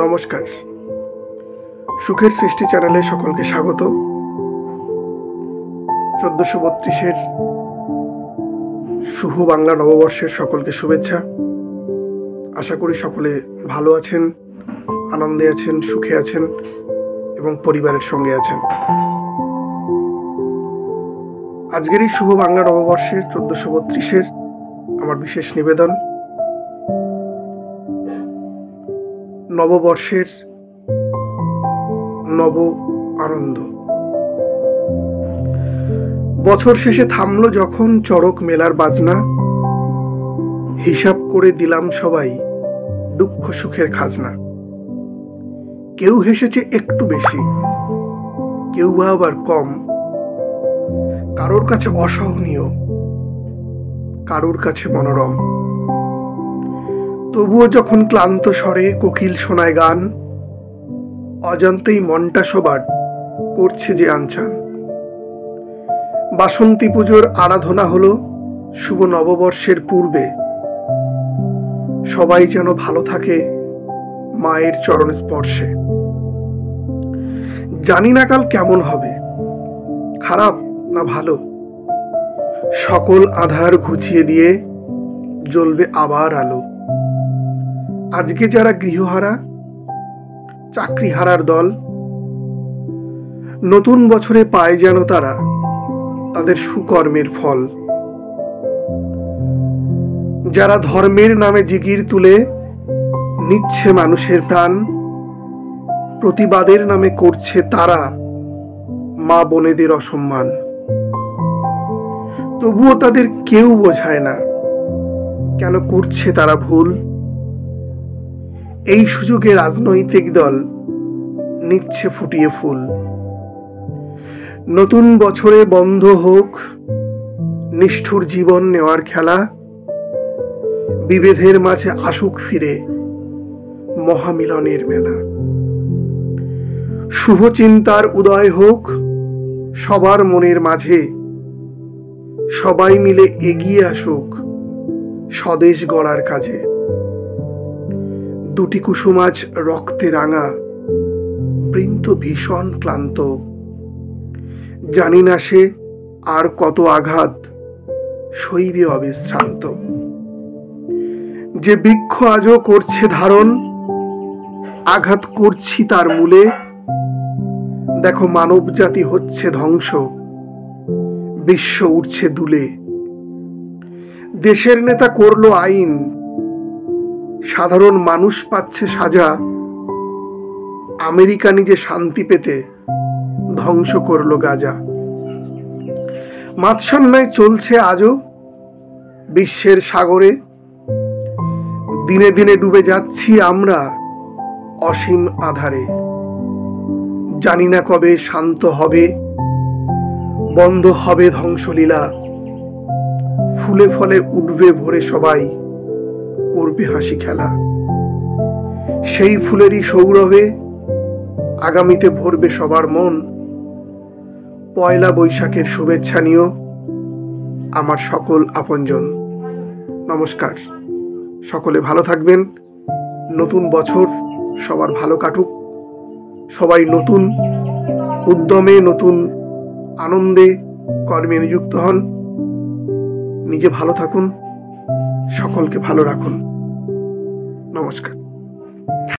নমস্কার। সুখের সৃষ্টি চ্যানেলে সকলকে স্বাগত। 1432-এর শুভ বাংলা নববর্ষের সকলকে শুভেচ্ছা। আশা করি সকলে ভালো আছেন, আনন্দে আছেন, সুখে আছেন এবং পরিবারের সঙ্গে আছেন। আজকের এই শুভ বাংলা নববর্ষের 1432-এর আমার বিশেষ নিবেদন নববর্ষের নব আনন্দ। বছর শেষে থামলো যখন চড়ক মেলার বাজনা, হিসাব করে দিলাম সবাই দুঃখ সুখের খাজনা। কেউ হেসেছে একটু বেশি, কেউ বা আবার কম, কারোর কাছে অসহনীয়, কারোর কাছে মনোরম। তবুও যখন ক্লান্ত স্বরে কোকিল শোনায় গান, অজান্তেই মনটা সবার করছে যে আনচান। বাসন্তী পুজোর আরাধনা হলো শুভ নববর্ষের পূর্বে। সবাই যেন ভালো থাকে মায়ের চরণ স্পর্শে। জানি না কাল কেমন হবে, খারাপ না ভালো, সকল আধার ঘুচিয়ে দিয়ে জ্বলবে আবার আলো। আজকে যারা গৃহহারা, চাকরি হারার দল, নতুন বছরে পায় যেন তারা তাদের সুকর্মের ফল। যারা ধর্মের নামে জিগির তুলে নিচ্ছে মানুষের প্রাণ, প্রতিবাদের নামে করছে তারা মা বোনেদের অসম্মান। তবুও তাদের কেউ বোঝায় না কেন করছে তারা ভুল। এই সুযোগে রাজনৈতিক দল নিচ্ছে ফুটিয়ে ফুল। নতুন বছরে বন্ধ হোক নিষ্ঠুর জীবন নেওয়ার খেলা, বিভেদের মাঝে আসুক ফিরে মহামিলনের মেলা। শুভ চিন্তার উদয় হোক সবার মনের মাঝে, সবাই মিলে এগিয়ে আসুক স্বদেশ গড়ার কাজে। দুটি কুসুম আজ রক্তে রাঙা, বৃন্ত ভীষণ ক্লান্ত, জানি না সে আর কত আঘাত সইবে অবিশ্রান্ত। যে বৃক্ষ আজও করছে ধারণ, আঘাত করছি তার মূলে। দেখো মানব জাতি হচ্ছে ধ্বংস, বিশ্ব উঠছে দুলে। দেশের নেতা করলো আইন, সাধারণ মানুষ পাচ্ছে সাজা। আমেরিকা নিজে শান্তি পেতে ধ্বংস করলো গাজা। মাৎসন্যায় চলছে আজও বিশ্বের সাগরে, দিনে দিনে ডুবে যাচ্ছি আমরা অসীম আধারে। জানি না কবে শান্ত হবে, বন্ধ হবে ধ্বংসলীলা। ফুলে ফলে উঠবে ভরে সবাই করবে হাসি খেলা। সেই ফুলেরই সৌরভে আগামীতে ভরবে সবার মন। পয়লা বৈশাখের শুভেচ্ছা নিও আমার সকল আপনজন। নমস্কার, সকলে ভালো থাকবেন। নতুন বছর সবার ভালো কাটুক, সবাই নতুন উদ্যমে, নতুন আনন্দে কর্মে নিযুক্ত হন। নিজে ভালো থাকুন, সকলকে ভালো রাখুন। নমস্কার।